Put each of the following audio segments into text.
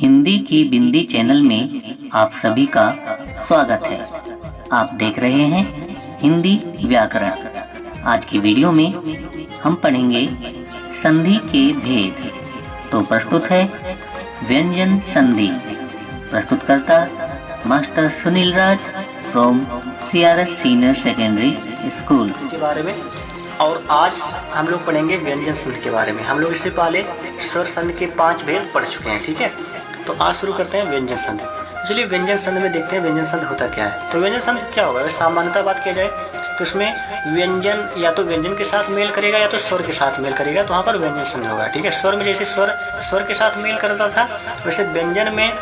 हिंदी की बिंदी चैनल में आप सभी का स्वागत है। आप देख रहे हैं हिंदी व्याकरण। आज की वीडियो में हम पढ़ेंगे संधि के भेद। तो प्रस्तुत है व्यंजन संधि। प्रस्तुतकर्ता master Sunil Raj from CRS senior secondary school के बारे में। और आज हम लोग पढ़ेंगे व्यंजन संधि के बारे में। हम लोग इससे पहले स्वर संधि के 5 भेद पढ़ चुके हैं, ठीक है। तो आज शुरू करते हैं व्यंजन संधि। चलिए व्यंजन संधि में देखते हैं व्यंजन संधि होता क्या है। तो व्यंजन संधि क्या होगा, अगर सामान्यतः बात किया जाए तो इसमें व्यंजन या तो व्यंजन के साथ मेल करेगा या तो स्वर के साथ मेल करेगा, तो वहाँ पर व्यंजन संधि होगा, ठीक है। स्वर में जैसे स्वर के साथ मेल करता था, वैसे व्यंजन में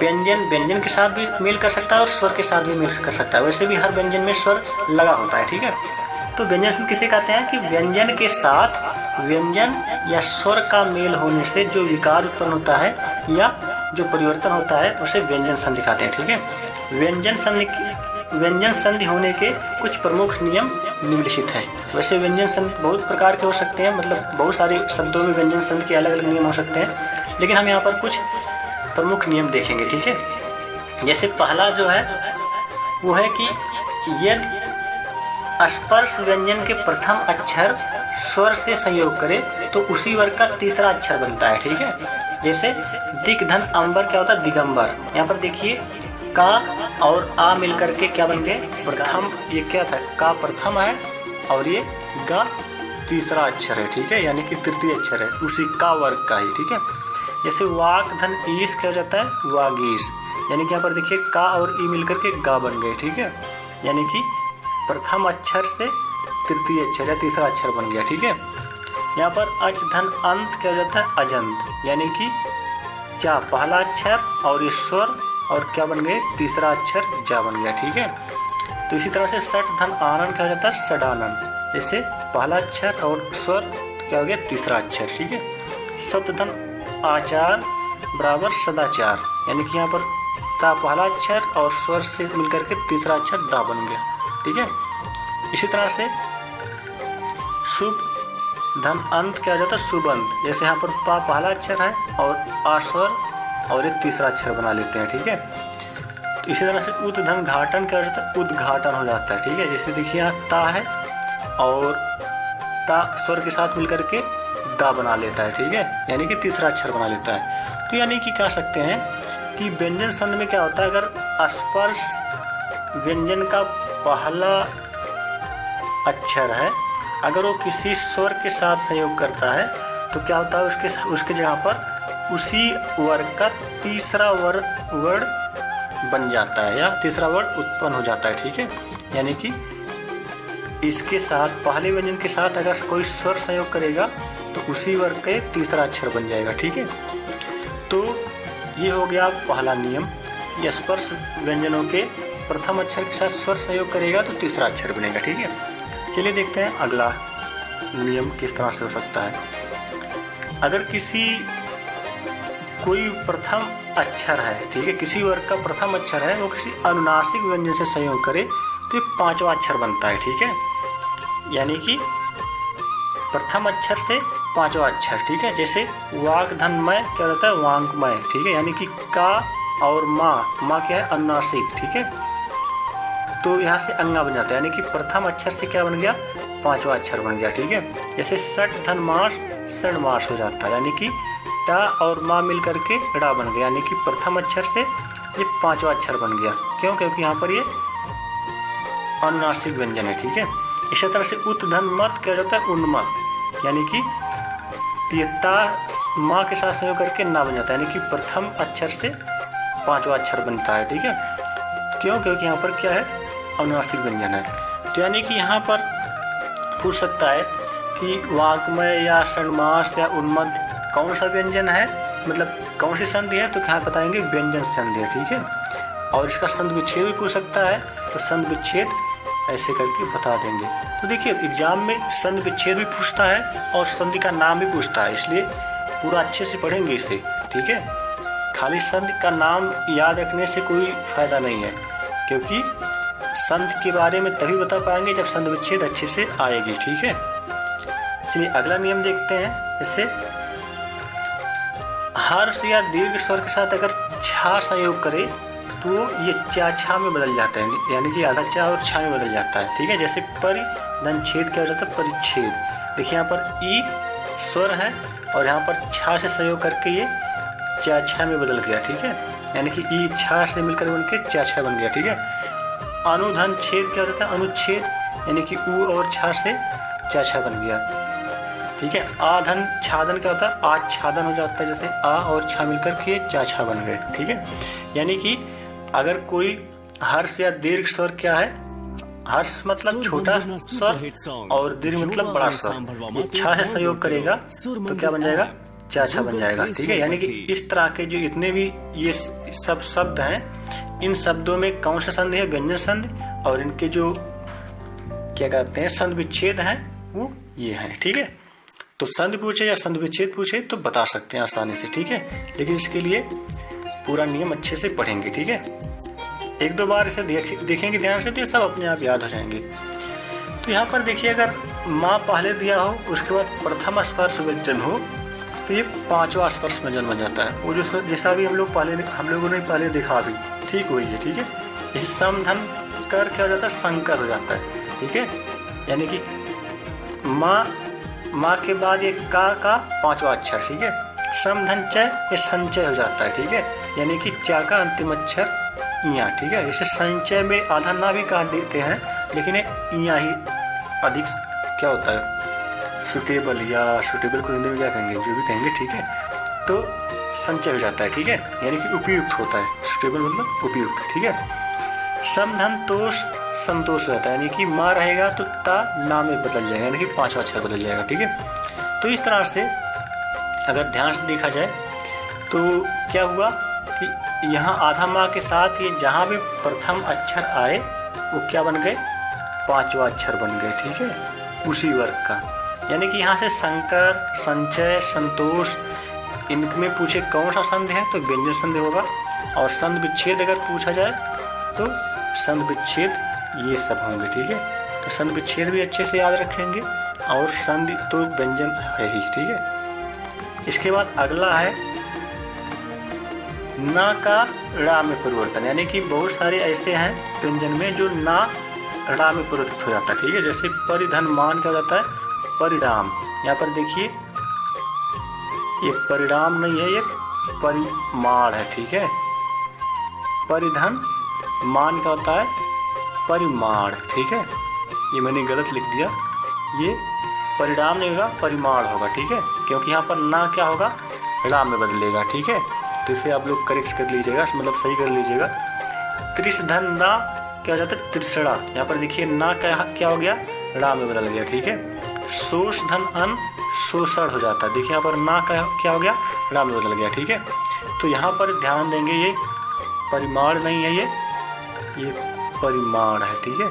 व्यंजन के साथ भी मेल कर सकता है और स्वर के साथ भी मेल कर सकता है। वैसे भी हर व्यंजन में स्वर लगा होता है, ठीक है। तो व्यंजन संधि किसे कहते हैं कि व्यंजन के साथ व्यंजन या स्वर का मेल होने से जो विकार उत्पन्न होता है या जो परिवर्तन होता है उसे व्यंजन संधि कहते हैं, ठीक है। व्यंजन संधि होने के कुछ प्रमुख नियम निम्नलिखित है। वैसे व्यंजन संधि बहुत प्रकार के हो सकते हैं, मतलब बहुत सारे शब्दों में व्यंजन संधि के अलग अलग नियम हो सकते हैं, लेकिन हम यहाँ पर कुछ प्रमुख नियम देखेंगे, ठीक है। जैसे पहला जो है वो है कि यदि स्पर्श व्यंजन के प्रथम अक्षर स्वर से संयोग करे तो उसी वर्ग का तीसरा अक्षर बनता है, ठीक है। जैसे दिक धन अंबर क्या होता है, दिगंबर। यहाँ पर देखिए का और आ मिलकर के क्या बन गए, प्रथम। ये क्या था, का प्रथम है और ये गा तीसरा अक्षर है, ठीक है, यानी कि तृतीय अक्षर है उसी का वर्ग का ही, ठीक है। जैसे वाक धन ईस क्या हो जाता है, वागीस, यानी कि यहाँ पर देखिए का और ई मिलकर के गा बन गए, ठीक है, यानी कि प्रथम अक्षर से तृतीय अक्षर या तीसरा अक्षर बन गया, ठीक है। यहाँ पर अच धन अंत क्या हो जाता है, अजंत, यानी कि चा पहला अक्षर और ये स्वर और क्या बन गए, तीसरा अक्षर जा बन गया, ठीक है। तो इसी तरह से सठ धन आनंद क्या हो जाता है, सडानंद, जैसे पहला अक्षर और स्वर क्या हो गया, तीसरा अक्षर, ठीक है। सप्त धन आचार बराबर सदाचार, यानी कि यहाँ पर ता पहला अक्षर और स्वर से मिलकर के तीसरा अक्षर दा बन गया, ठीक है। इसी तरह से शुभ धन अंत क्या हो जाता है, शुभ अंत, जैसे यहाँ पर पा पहला अक्षर है और आ स्वर और एक तीसरा अक्षर बना लेते हैं, ठीक है। तो इसी तरह से उत धन घाटन क्या हो जाता है, उद्घाटन हो जाता है, ठीक है। जैसे देखिए यहाँ ता है और ता स्वर के साथ मिलकर के दा बना लेता है, ठीक है, यानी कि तीसरा अक्षर बना लेता है। तो यानी कि कह सकते हैं कि व्यंजन संधि में क्या होता है, अगर स्पर्श व्यंजन का पहला अक्षर है, अगर वो किसी स्वर के साथ संयोग करता है तो क्या होता है, उसके जगह पर उसी वर्ग का तीसरा वर्ड बन जाता है या तीसरा वर्ड उत्पन्न हो जाता है, ठीक है। यानी कि इसके साथ पहले व्यंजन के साथ अगर कोई स्वर संयोग करेगा तो उसी वर्ग का तीसरा अक्षर बन जाएगा, ठीक है। तो ये हो गया पहला नियम कि स्पर्श व्यंजनों के प्रथम अक्षर के साथ स्वर संयोग करेगा तो तीसरा अक्षर बनेगा, ठीक है। चलिए देखते हैं अगला नियम किस तरह से हो सकता है। अगर कोई प्रथम अक्षर है, ठीक है, किसी वर्ग का प्रथम अक्षर है, वो किसी अनुनासिक व्यंजन से संयोग करे तो ये पांचवा अक्षर बनता है, ठीक है, यानी कि प्रथम अक्षर से पांचवा अक्षर, ठीक है। जैसे वाक धन मय क्या रहता है, वांगमय, ठीक है, यानी कि का और माँ क्या है, अनुनासिक, ठीक है। तो यहाँ से अंगा बन जाता है, यानी कि प्रथम अक्षर से क्या बन गया, पांचवा अक्षर बन गया, ठीक है। जैसे सठ धन मास षणमास हो जाता है, यानी कि टा और माँ मिल करके ड़ा बन गया, यानी कि प्रथम अक्षर से ये पांचवा अक्षर बन गया। क्यों, क्योंकि यहाँ पर ये अनुनासिक व्यंजन है, ठीक है। इसी तरह से उत धन मत क्या जाता है, उन्मत, यानी कि ता माँ के साथ संयोग करके ना बन जाता है, यानी कि प्रथम अक्षर से पांचवा अक्षर बनता है, ठीक है। क्यों, क्योंकि यहाँ पर क्या है, अनुनासिक व्यंजन है। तो यानी कि यहाँ पर पूछ सकता है कि वाक्मय या षणमास या उन्मत्त कौन सा व्यंजन है, मतलब कौन सी संधि है, तो क्या बताएंगे, व्यंजन संधि है, ठीक है। और इसका संधि विच्छेद भी पूछ सकता है, तो संधि विच्छेद ऐसे करके बता देंगे। तो देखिए एग्जाम में संधि विच्छेद भी पूछता है और संधि का नाम भी पूछता है, इसलिए पूरा अच्छे से पढ़ेंगे इसे, ठीक है। खाली संधि का नाम याद रखने से कोई फायदा नहीं है, क्योंकि संधि के बारे में तभी बता पाएंगे जब संधि विच्छेद अच्छे से आएगी, ठीक है। चलिए अगला नियम देखते हैं। जैसे हर्ष या दीर्घ स्वर के साथ अगर छा संयोग करे तो ये चा छा में बदल जाता है, यानी कि आधा चा और छा में बदल जाता है। ठीक है, जैसे परि धन छेद क्या हो जाता है, परिच्छेद। देखिए यहाँ पर ई स्वर है और यहाँ पर छा से संयोग करके ये चा छा में बदल गया। ठीक है, यानी कि ई छा से मिलकर बन के चा छा बन गया। ठीक है, अनुधन छेद क्या हो जाता है, अनुच्छेद, यानी कि ऊ और छा से चा छा बन गया। ठीक है, आधन छादन क्या होता है, आच्छादन हो जाता है, जैसे आ और छा मिलकर के चा छा बन गए। ठीक है, यानी कि अगर कोई हर्ष या दीर्घ स्वर क्या है, हर्ष मतलब छोटा स्वर और दीर्घ मतलब बड़ा स्वर, ये छा से संयोग करेगा तो क्या बन जाएगा, चा छा बन जाएगा। ठीक है, यानी कि इस तरह के जो इतने भी ये सब शब्द हैं, इन शब्दों में कौन सा संधि है, व्यंजन संधि, और इनके जो क्या कहते हैं संधि विच्छेद हैं वो ये हैं। ठीक है, तो संधि पूछे या संधि विच्छेद पूछे तो बता सकते हैं आसानी से। ठीक है, लेकिन इसके लिए पूरा नियम अच्छे से पढ़ेंगे। ठीक है, एक दो बार इसे देखेंगे ध्यान से तो ये सब अपने आप याद हो जाएंगे। तो यहाँ पर देखिए, अगर माँ पहले दिया हो उसके बाद प्रथम स्पर्श व्यंजन हो तो ये पांचवा स्पर्श व्यंजन बन जाता है। वो जो जैसा भी हम लोगों ने पहले देखा भी, ठीक वही है। ठीक है, ये सम धन कर क्या हो जाता है, संकर हो जाता है। ठीक है, यानी कि माँ के बाद ये का पांचवा अक्षर। ठीक है, सम धन चय ये संचय हो जाता है। ठीक है, यानी कि चा का अंतिम अक्षर इया। ठीक है, जैसे संचय में आधा ना भी काट देते हैं, लेकिन ये इया ही अधिक क्या होता है, सुटेबल, या सुटेबल को हिंदी में क्या कहेंगे, जो भी कहेंगे। ठीक है, तो संचय हो जाता है। ठीक है, यानी कि उपयुक्त होता है, सुटेबल मतलब उपयुक्त। ठीक है, सम धन तोष संतोष हो जाता है, यानी कि माँ रहेगा तो ता ना में बदल जाएगा, यानी कि पांचवा अक्षर बदल जाएगा। ठीक है, तो इस तरह से अगर ध्यान से देखा जाए तो क्या हुआ कि यहाँ आधा माँ के साथ ये जहाँ भी प्रथम अक्षर आए वो क्या बन गए, पांचवा अक्षर बन गए। ठीक है, उसी वर्ग का, यानी कि यहाँ से संकर, संचय, संतोष, इनमें पूछे कौन सा संधि है तो व्यंजन संधि होगा। और संधि विच्छेद अगर पूछा जाए तो संधि विच्छेद ये सब होंगे। ठीक है, तो संधि विच्छेद भी अच्छे से याद रखेंगे, और संधि तो व्यंजन है ही। ठीक है, इसके बाद अगला है ना का ड़ा में परिवर्तन, यानी कि बहुत सारे ऐसे हैं व्यंजन में जो ना ड़ा में परिवर्तित हो जाता है। ठीक है, जैसे परिधन मान क्या हो जाता है, परिणाम। यहाँ पर देखिए ये परिणाम नहीं है, ये परिमाण है। ठीक है, परिधन मान क्या होता है, परिमाण। ठीक है, ये मैंने गलत लिख दिया, ये परिणाम नहीं होगा, परिमाण होगा। ठीक है, क्योंकि यहाँ पर ना क्या होगा, ड़ा में बदलेगा। ठीक है, तो इसे आप लोग करेक्ट कर लीजिएगा, मतलब सही कर लीजिएगा। त्रिशधन ना क्या हो जाता है, त्रिसड़ा। यहाँ पर देखिए ना क्या हो गया, ड़ा में बदल गया। ठीक है, शोष धन अन शोषण हो जाता है। देखिए यहाँ पर ना क्या हो गया, ड़ा में बदल गया। ठीक है, तो यहाँ पर ध्यान देंगे, ये परिमाण नहीं है, ये परिमाण है। ठीक है,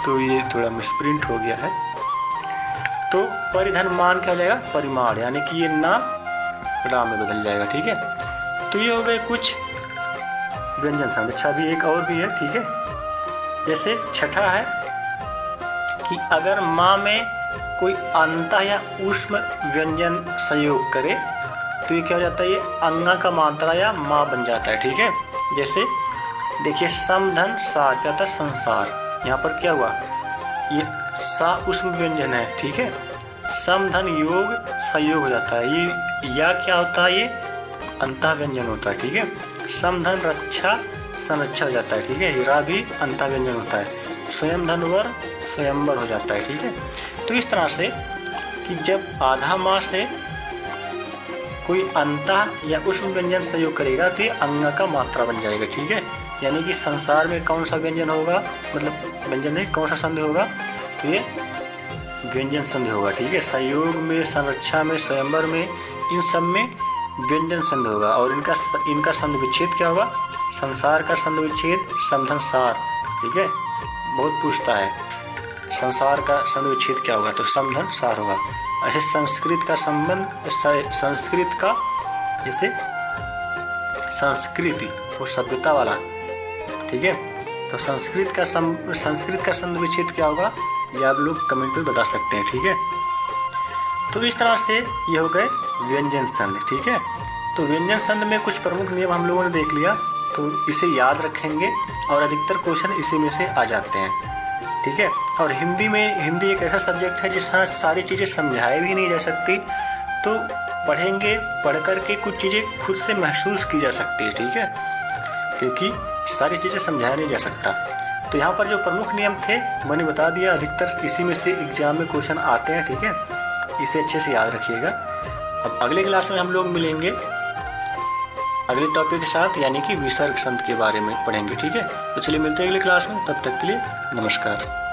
तो ये थोड़ा मिसप्रिंट हो गया है। तो परिधन मान क्या हो जाएगा, परिमाण, यानी कि ये ना ड़ा में बदल जाएगा। ठीक है, तो ये हो गए कुछ व्यंजन संधि। अच्छा, भी एक और भी है। ठीक है, जैसे छठा है कि अगर माँ में कोई अंतः या ऊष्म व्यंजन संयोग करे तो ये क्या हो जाता है, ये अंगा का मात्रा या माँ बन जाता है। ठीक है, जैसे देखिए समधन सा क्या होता है, संसार। यहाँ पर क्या हुआ, ये सा ऊष्म व्यंजन है। ठीक है, समधन योग संयोग हो जाता है, ये या क्या होता है, ये अंतः व्यंजन होता है। ठीक है, समधन रक्षा संरक्षा हो जाता है। ठीक है, हीरा भी अंतः व्यंजन होता है। स्वयं धन वर स्वयंवर हो जाता है। ठीक है, तो इस तरह से कि जब आधा माँ से कोई अंतः या ऊष्म व्यंजन संयोग करेगा तो ये अंग का मात्रा बन जाएगा। ठीक है, यानी कि संसार में कौन सा व्यंजन होगा, मतलब व्यंजन नहीं, कौन सा संधि होगा, तो ये व्यंजन संधि होगा। ठीक है, संयोग में, संरक्षा में, स्वयंवर में, इन सब में व्यंजन संधि होगा। और इनका संधि विच्छेद क्या होगा, संसार का संधि विच्छेद समधन सार। ठीक है, बहुत पूछता है संसार का संधि विच्छेद क्या होगा, तो समधन सार होगा। ऐसे संस्कृत का संबंध, संस्कृत का जैसे संस्कृति वो सभ्यता वाला। ठीक है, तो संस्कृत का संधि विच्छेद क्या होगा, ये आप लोग कमेंट में बता सकते हैं। ठीक है, तो इस तरह से ये हो गए व्यंजन संधि। ठीक है, तो व्यंजन संधि में कुछ प्रमुख नियम हम लोगों ने देख लिया, तो इसे याद रखेंगे और अधिकतर क्वेश्चन इसी में से आ जाते हैं। ठीक है, और हिंदी एक ऐसा सब्जेक्ट है जिसमें सारी चीज़ें समझाई भी नहीं जा सकती, तो पढ़ेंगे, पढ़ कर के कुछ चीज़ें खुद से महसूस की जा सकती है। ठीक है, क्योंकि सारी चीज़ें समझाया नहीं जा सकता। तो यहाँ पर जो प्रमुख नियम थे मैंने बता दिया, अधिकतर इसी में से एग्जाम में क्वेश्चन आते हैं। ठीक है, इसे अच्छे से याद रखिएगा। अब अगले क्लास में हम लोग मिलेंगे अगले टॉपिक के साथ, यानी कि विसर्ग संधि के बारे में पढ़ेंगे। ठीक है, तो चलिए मिलते हैं अगले क्लास में, तब तक के लिए नमस्कार।